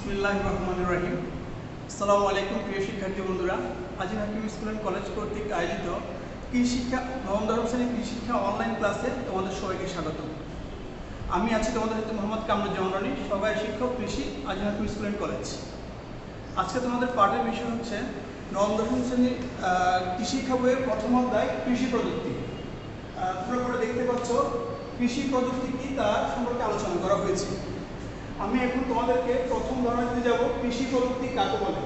বিসমিল্লাহির রহমানির রহিম। আসসালামু আলাইকুম প্রিয় শিক্ষার্থী বন্ধুরা। আজিম হাকিম স্কুল অ্যান্ড কলেজ কর্তৃক আয়োজিত কৃষিশিক্ষা নবম দশম শ্রেণীর কৃষিশিক্ষা অনলাইন ক্লাসে তোমাদের সবাইকে স্বাগত। আমি আছি তোমাদের সাথে মোহাম্মদ কামরুজ্জামান রনি, সহকারী শিক্ষক কৃষি, আজিম হাকিম স্কুল অ্যান্ড কলেজ। আজকে তোমাদের পাঠের বিষয় হচ্ছে নবম দশম শ্রেণীর কৃষিশিক্ষা বইয়ের প্রথম অধ্যায় কৃষি প্রযুক্তি। তোমরা করে দেখতে পাচ্ছ কৃষি প্রযুক্তি কি তা সম্পর্কে আলোচনা করা হয়েছে। আমি এখন তোমাদেরকে প্রথম ধারণা দিতে যাব কৃষি প্রযুক্তি কাকে বলে।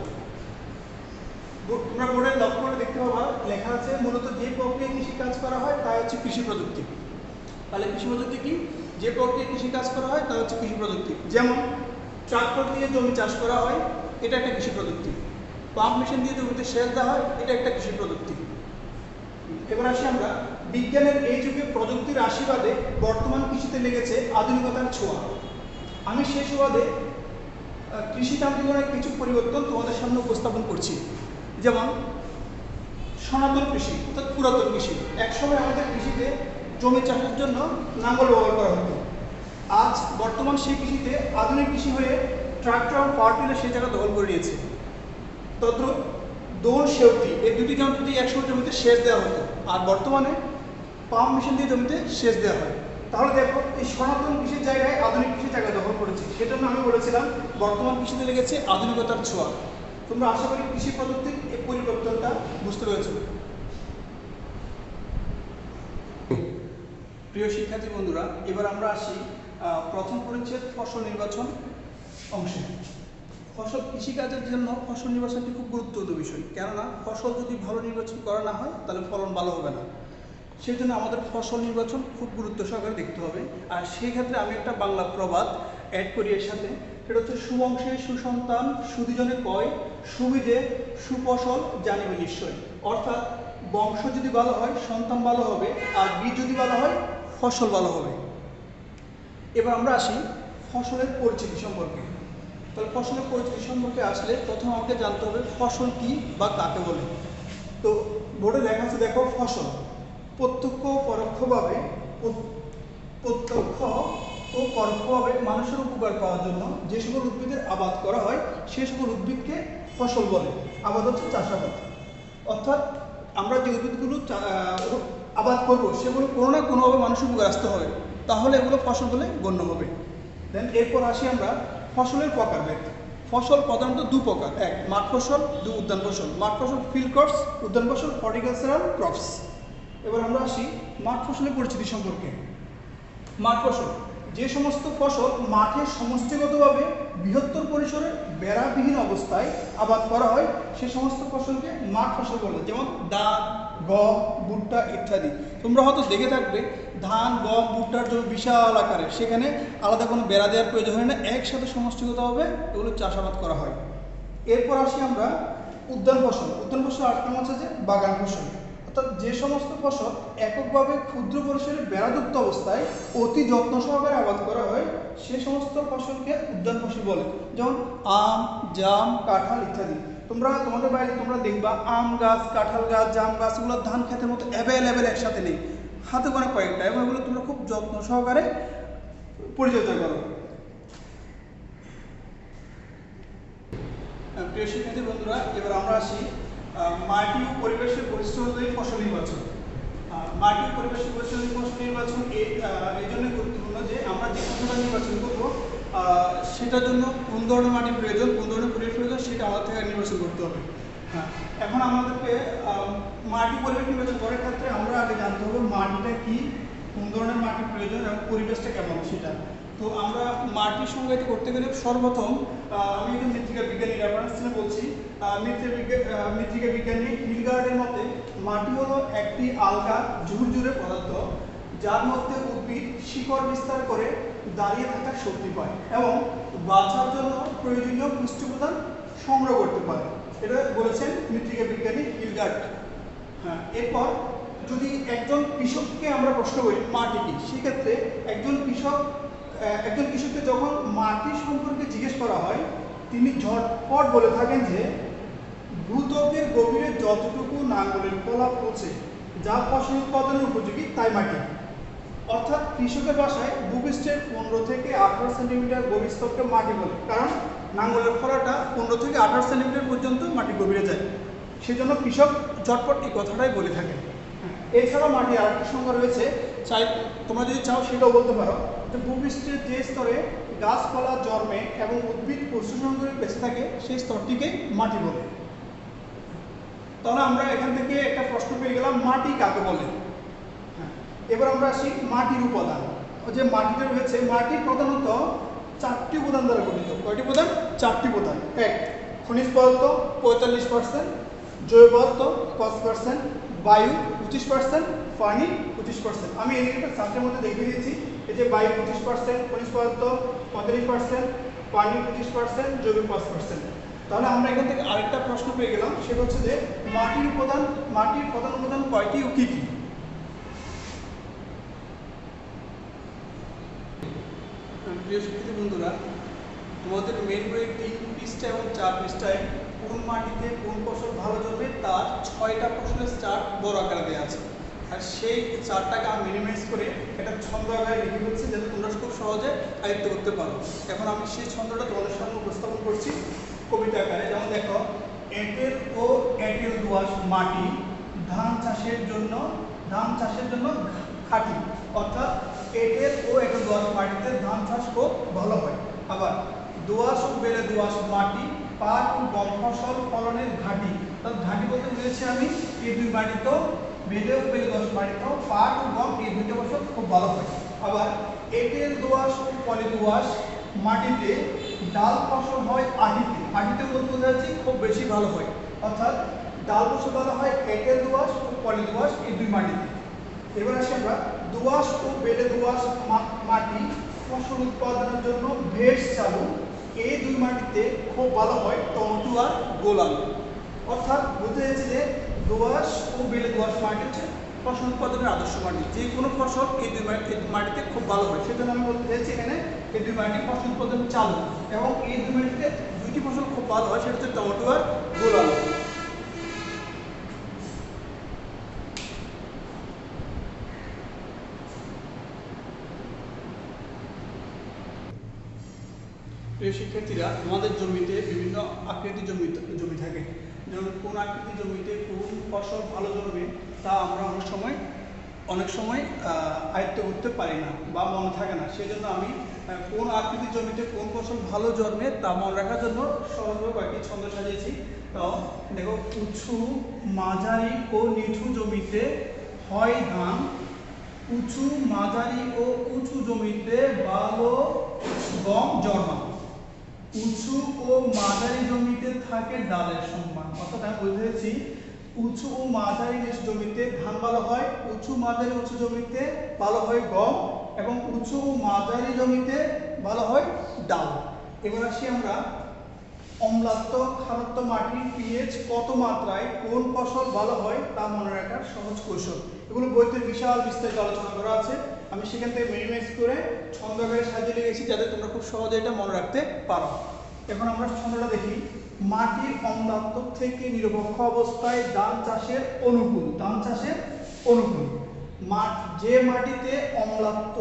তোমরা বোর্ডে লক্ষ্য করে দেখতে পাবা লেখা আছে মূলত যে প্রক্রিয়ায় কৃষি কাজ করা হয় তা হচ্ছে কৃষি প্রযুক্তি। তাহলে কৃষি প্রযুক্তি কি? যে প্রক্রিয়ায় কৃষি কাজ করা হয় তা হচ্ছে কৃষি প্রযুক্তি। যেমন ট্রাক্টর দিয়ে জমি চাষ করা হয়, এটা একটা কৃষি প্রযুক্তি। পাম্প মেশিন দিয়ে জমিতে সেচ দেওয়া হয়, এটা একটা কৃষি প্রযুক্তি। এবার আসি আমরা বিজ্ঞানের এই যুগে প্রযুক্তির আশীর্বাদে বর্তমান কৃষিতে লেগেছে আধুনিকতার ছোঁয়া। আমি সেই সুবাদে কৃষিতান্ত্রিক কিছু পরিবর্তন তোমাদের সামনে উপস্থাপন করছি। যেমন সনাতন কৃষি অর্থাৎ পুরাতন কৃষি। একসময় আমাদের কৃষিতে জমি চাষের জন্য লাঙ্গল ব্যবহার করা হতো। আজ বর্তমান সেই কৃষিতে আধুনিক কৃষি হয়ে ট্রাক্টর পাওয়ার টিলার সেই জায়গা দখল করে নিয়েছে। তদ্র দোল সেবটি এই দুটি যন্ত্র দিয়ে একসময় জমিতে সেচ দেওয়া হতো, আর বর্তমানে পাম্প মেশিন দিয়ে জমিতে সেচ দেওয়া হয়। তাহলে দেখো এই সনাতন কৃষির জায়গায় আধুনিক কৃষির জায়গা দখল করেছে। সেজন্য আমি বলেছিলাম বর্তমান কৃষিতে লেগেছে আধুনিকতার ছোঁয়া। তোমরা আশা করি কৃষি পদ্ধতির এই পরিবর্তনটা বুঝতে পেরেছো। প্রিয় শিক্ষার্থী বন্ধুরা, এবার আমরা আসি প্রথম পরিচ্ছেদ ফসল নির্বাচন অংশে। ফসল কৃষিকাজের জন্য ফসল নির্বাচনটি খুব গুরুত্বপূর্ণ বিষয়, কেননা ফসল যদি ভালো নির্বাচন করা না হয় তাহলে ফলন ভালো হবে না। সেই জন্য আমাদের ফসল নির্বাচন খুব গুরুত্ব সহকারে দেখতে হবে। আর সেই ক্ষেত্রে আমি একটা বাংলা প্রবাদ অ্যাড করি এর সাথে, সেটা হচ্ছে সুবংশে সুসন্তান সুদীজনে কয়, সুবীজে সুফসল জানিবে নিশ্চয়। অর্থাৎ বংশ যদি ভালো হয় সন্তান ভালো হবে, আর বীজ যদি ভালো হয় ফসল ভালো হবে। এবার আমরা আসি ফসলের পরিচিতি সম্পর্কে। তাহলে ফসলের পরিচিতি সম্পর্কে আসলে প্রথম আমাকে জানতে হবে ফসল কি বা কাকে বলে। তো বোর্ডে লেখা আছে দেখো, ফসল প্রত্যক্ষ ও পরোক্ষভাবে মানুষের উপকার পাওয়ার জন্য যে সকল উদ্ভিদের আবাদ করা হয় সে সকল উদ্ভিদকে ফসল বলে। আবাদ হচ্ছে চাষাবাদ, অর্থাৎ আমরা যে উদ্ভিদগুলো আবাদ করবো সেগুলো কোনো না কোনোভাবে মানুষের উপকার আসতে হবে, তাহলে এগুলো ফসল বলে গণ্য হবে। দেন এরপর আসি আমরা ফসলের প্রকারভেদ। ফসল প্রধানত দু প্রকার, এক মাঠ ফসল, দুই উদ্যান ফসল। মাঠ ফসল ফিল্ড ক্রপস, উদ্যান ফসল হর্টিকালচারাল ক্রপস। এবার আমরা আসি মাঠ ফসলের পরিচিতি সম্পর্কে। মাঠ ফসল যে সমস্ত ফসল মাঠে সমষ্টিগতভাবে বৃহত্তর পরিসরে বেড়াবিহীন অবস্থায় আবাদ করা হয় সে সমস্ত ফসলকে মাঠ ফসল বলে। যেমন ধান, গম, ভুট্টা ইত্যাদি। তোমরা হয়তো দেখে থাকবে ধান, গম, ভুট্টার জন্য বিশাল আকারে, সেখানে আলাদা কোনো বেড়া দেওয়ার প্রয়োজন হয় না, একসাথে সমষ্টিগতভাবে এগুলো চাষাবাদ করা হয়। এরপর আসি আমরা উদ্যান ফসল। উদ্যান ফসল আর নাম হচ্ছে যে বাগান ফসল, অর্থাৎ যে সমস্ত ফসল এককভাবে ক্ষুদ্র পরিসরে বেড়াযুক্ত অবস্থায় অতি যত্ন সহকারে আবাদ করা হয় সে সমস্ত ফসলকে উদ্যান ফসল বলে। যেমন আম, জাম, কাঁঠাল ইত্যাদি। তোমাদের বাইরে তোমরা দেখবা আম গাছ, কাঁঠাল গাছ, জাম গাছ এগুলো ধান খেতের মতো অ্যাভেলেবেল একসাথে নেই, হাতে গোনা কয়েকটা, এবং এগুলো তোমরা খুব যত্ন সহকারে পরিচর্যা করো। প্রিয় শিক্ষার্থী বন্ধুরা, এবার আমরা আসি মাটি ও পরিবেশের পরিস্থিতি অনুযায়ী ফসল নির্বাচন। মাটি ও পরিবেশের পরিস্থিতি ফসল নির্বাচন এই জন্য গুরুত্বপূর্ণ যে আমরা যে ফসলটা নির্বাচন করবো সেটার জন্য কোন ধরনের মাটির প্রয়োজন, কোন ধরনের পরিবেশ প্রয়োজন সেটা আমাদের থেকে নির্বাচন করতে হবে। হ্যাঁ, এখন আমাদেরকে মাটি পরিবেশ নির্বাচন করার ক্ষেত্রে আমরা আগে জানতে হবে মাটিটা কি, কোন ধরনের মাটির প্রয়োজন এবং পরিবেশটা কেমন সেটা। তো আমরা মাটি সংজ্ঞায়িত করতে গেলে সর্বপ্রথম আমি একজন মৃত্তিকা বিজ্ঞানী রেফারেন্স থেকে বলছি। মৃত্তিকা বিজ্ঞানী হিলগার্ডের মতে মাটি হলো একটি আলগা ঝুরঝুরে পদার্থ যার মধ্যে উদ্ভিদ শিকড় বিস্তার করে দাঁড়িয়ে থাকার শক্তি পায় এবং বাঁচার জন্য প্রয়োজনীয় পুষ্টি উপাদান সংগ্রহ করতে পারে। এটা বলেছেন মৃত্তিকা বিজ্ঞানী হিলগার্ড। হ্যাঁ, এরপর যদি একজন কৃষককে আমরা প্রশ্ন করি মাটি কি, সেক্ষেত্রে একজন কৃষককে যখন মাটি সম্পর্কে জিজ্ঞেস করা হয় তিনি ঝটপট বলে থাকেন যে ভূত্বকের গভীরে যতটুকু নাঙ্গলের ফলা পৌঁছে যা ফসল উৎপাদনের উপযোগী তাই মাটি। অর্থাৎ কৃষকের ভাষায় ভূপৃষ্ঠের 15 থেকে 18 সেন্টিমিটার গভীর স্তরকে মাটি বলে, কারণ নাঙ্গলের ফলাটা 15 থেকে 18 সেন্টিমিটার পর্যন্ত মাটি গভীরে যায়, সেজন্য কৃষক ঝটপট এই কথাটাই বলে থাকে। এছাড়া মাটি আরেকটি সংজ্ঞা রয়েছে, চাই তোমরা যদি চাও সেটাও বলতে পারো, যে ভূপৃষ্ঠের যে স্তরে গাছপালা জন্মে এবং উদ্ভিদ পুষ্টিসংগ্রহ করে বেঁচে থাকে সেই স্তরটিকে মাটি বলে। তাহলে আমরা এখান থেকে একটা প্রশ্ন পেয়ে গেলাম, মাটি কাকে বলে। এবার আমরা আসি মাটির উপাদান। যে মাটিটা রয়েছে, মাটি প্রধানত 4টি উপাদান দ্বারা গঠিত। কয়টি উপাদান? 4টি উপাদান। 1 খনিজ পদার্থ 45%, জৈব পদার্থ 5%, বায়ু 25%, পানি 25%। আমি এই চার্টের মধ্যে দেখিয়ে দিয়েছি, এই যে বায়ু 25%, খনিজ পদার্থ 45%, পানি 25%, জৈব 5%। তাহলে আমরা এখান থেকে আরেকটা প্রশ্ন পেয়ে গেলাম, সেটা হচ্ছে যে মাটির প্রধান উপাদান কয়টি ও কি কি। প্রিয় শিক্ষার্থী বন্ধুরা, তোমাদের মেন বইয়ের 3 পৃষ্ঠা এবং 4 পৃষ্ঠায় কোন মাটিতে কোন ফসল ভালো জন্মে তার 6টা প্রশ্নের চার্ট বড় আকারে দেওয়া আছে, আর সেই চার্টটাকে আমি মিনিমাইজ করে একটা ছন্দ আকারে লিখে ফেলছি, যাতে তোমরা খুব সহজে আয়ত্ত করতে পারো। এখন আমি সেই ছন্দটা তোমাদের সামনে উপস্থাপন করছি কবিতা আকারে। যেমন দেখো, এঁটেল ও এঁটেল দোআঁশ মাটি ধান চাষের জন্য খাঁটি, অর্থাৎ এঁটেল ও এঁটেল দোআঁশ মাটিতে ধান চাষ খুব ভালো হয়। আবার দোআঁশ ও বেলে দোআঁশ মাটি পাট ও গম ফসল ফলনের ঘাঁটি। তাহলে ঘাঁটি বলতে বুঝেছি আমি এই দুই মাটিতেও, বেলে ও বেলে দোআঁশ মাটিতেও পাট ও গম এই দুইটা ফসল খুব ভালো হয়। আবার এঁটেল দোআঁশ ও পলি দোআঁশ মাটিতে ডাল ফসল হয় আটিতে বলতে বোঝাচ্ছি খুব বেশি ভালো হয়, অর্থাৎ ডাল ফসল ভালো হয় এঁটেল দোআঁশ ও পলি দোআঁশ এই দুই মাটিতে। এবার আসি আমরা দোআঁশ ও বেলে দোআঁশ মাটি ফসল উৎপাদনের জন্য ভেষ চালু এই দুই মাটিতে খুব ভালো হয় টমেটো আর গোল আলু। অর্থাৎ বুঝতে চাইছি যে দোআঁশ ও বেলে দোআঁশ মাটি হচ্ছে ফসল উৎপাদনের আদর্শ মাটি, যে কোনো ফসল এই দুই মাটিতে খুব ভালো হয়। সেজন্য আমি বলতে চাইছি এখানে এই দুই মাটি ফসল উৎপাদন চালু, এবং এই দুই মাটিতে দুইটি ফসল খুব ভালো হয়, সেটা হচ্ছে টমেটো আর গোল আলু। প্রিয় শিক্ষার্থীরা, আমাদের জমিতে বিভিন্ন আকৃতির জমি থাকে, যেমন কোন আকৃতির জমিতে কোন ফসল ভালো জন্মে তা আমরা অনেক সময় আয়ত্ত করতে পারি না বা মনে থাকে না। সেই জন্য আমি কোন আকৃতির জমিতে কোন ফসল ভালো জন্মে তা মনে রাখার জন্য সহজভাবে কয়েকটি ছন্দ সাজিয়েছি। তো দেখো, উঁচু মাঝারি ও নিচু জমিতে হয় ধান, উঁচু মাঝারি ও উঁচু জমিতে ভালো গম জন্মায়, উঁচু ও মাঝারি জমিতে থাকে ডালের সম্মান। অর্থাৎ আমি বুঝেছি উঁচু ও মাঝারি জমিতে ধান ভালো হয়, উঁচু মাঝারি উঁচু জমিতে ভালো হয় গম, এবং উঁচু ও মাঝারি জমিতে ভালো হয় ডাল। এবার আসি আমরা অম্লাত্ব খারত্ব মাটির পিএইচ কত মাত্রায় কোন ফসল ভালো হয় তা মনে রাখার সহজ কৌশল। এগুলো বইতে বিশাল বিস্তারিত আলোচনা করা আছে, আমি সেখান থেকে মিনিমাইজ করে ছন্দ আকারে সাজিয়ে লিখেছি, যাতে তোমরা খুব সহজে এটা মনে রাখতে পারো। এখন আমরা ছন্দটা দেখি। মাটির অম্লাত্ব থেকে নিরপেক্ষ অবস্থায় ধান চাষের অনুকূল। যে মাটিতে অম্লাত্ব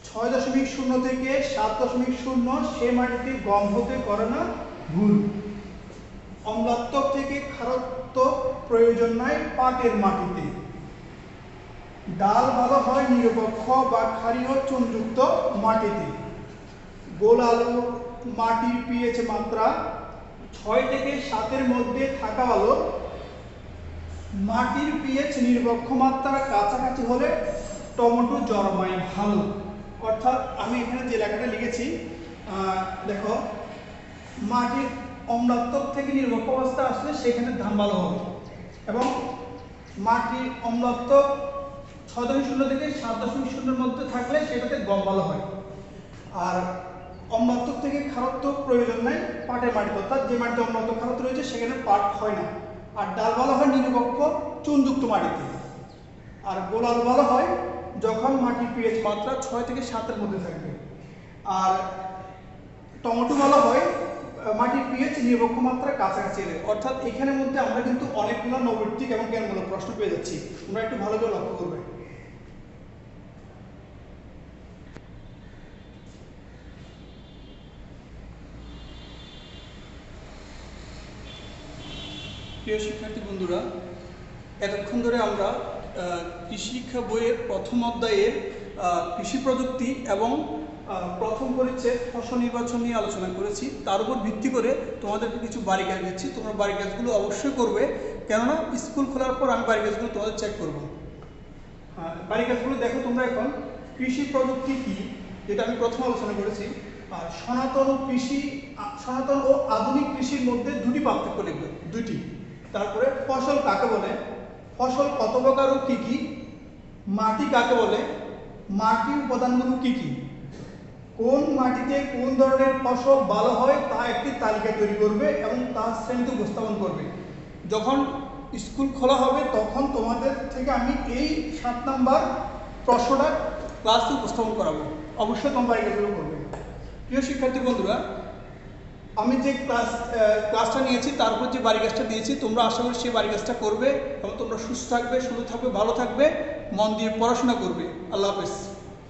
6.0 থেকে 7.0 সে মাটিতে গম হতে পারে না ভুল। অম্লাত্ব থেকে খারত্ব প্রয়োজন নাই পাটের মাটিতে। ডাল ভালো হয় নিরপেক্ষ বা ক্ষারীয় চুনযুক্ত মাটিতে। গোল আলুর মাটির পিএইচ মাত্রা 6 থেকে 7 মধ্যে থাকা ভালো। মাটির পিএইচ নিরপেক্ষ মাত্রার কাছাকাছি হলে টমেটো জন্মায় ভালো। অর্থাৎ আমি এখানে যে লেখাটা লিখেছি, দেখো, মাটির অম্লাত্ব থেকে নিরপেক্ষ অবস্থা আসলে সেখানে ধান ভালো হবে, এবং মাটির অম্লাত্ব 6.0 থেকে 7.0 মধ্যে থাকলে সেটাতে গম ভালো হয়। আর অম্লাত্ব থেকে খারত্ব প্রয়োজন নাই পাটের মাটিতে, অর্থাৎ যে মাটিতে অম্লাত্ব খারত্ব রয়েছে সেখানে পাট হয় না। আর ডাল ভালো হয় নিরপেক্ষ চুনযুক্ত মাটিতে। আর গোল আলু ভালো হয় যখন মাটির পিএইচ মাত্রা 6 থেকে 7 মধ্যে থাকবে। আর টমেটো ভালো হয় মাটির পিএইচ নিরপেক্ষ মাত্রার কাছাকাছি এলে। অর্থাৎ এখানের মধ্যে আমরা কিন্তু অনেকগুলো নৈর্ব্যক্তিক এবং জ্ঞানমূলক প্রশ্ন পেয়ে যাচ্ছি, তোমরা একটু ভালো করে লক্ষ্য করবে। প্রিয় শিক্ষার্থী বন্ধুরা, এতক্ষণ ধরে আমরা কৃষি শিক্ষা বইয়ের প্রথম অধ্যায়ের কৃষি প্রযুক্তি এবং প্রথম পরিচ্ছেদ ফসল নির্বাচন নিয়ে আলোচনা করেছি। তার উপর ভিত্তি করে তোমাদেরকে কিছু বাড়ি কাজ দিচ্ছি, তোমরা বাড়ি কাজগুলো অবশ্যই করবে, কেননা স্কুল খোলার পর আমি বাড়ি কাজগুলো তোমাদের চেক করবো। বাড়ি কাজগুলো দেখো তোমরা। এখন কৃষি প্রযুক্তি কি, যেটা আমি প্রথম আলোচনা করেছি। আর সনাতন ও আধুনিক কৃষির মধ্যে দুটি পার্থক্য লিখবে, দুটি। তারপরে ফসল কাকে বলে, ফসল কত প্রকার ও কি কি, মাটি কাকে বলে, মাটির উপাদানগুলো কি কি, কোন মাটিতে কোন ধরনের ফসল ভালো হয় তা একটি তালিকা তৈরি করবে এবং তা শ্রেণীতে উপস্থাপন করবে। যখন স্কুল খোলা হবে তখন তোমাদের থেকে আমি এই 7 নাম্বার প্রশ্নটা ক্লাসে উপস্থাপন করাবো। অবশ্যই তোমরা এগুলো করবে। প্রিয় শিক্ষার্থী বন্ধুরা, আমি যে ক্লাসটা নিয়েছি তারপর যে বাড়ি কাজটা দিয়েছি, তোমরা আশা করি সেই বাড়ি কাজটা করবে এবং তোমরা সুস্থ থাকবে, সুন্দর থাকবে, ভালো থাকবে, মন দিয়ে পড়াশোনা করবে। আল্লাহ হাফেজ।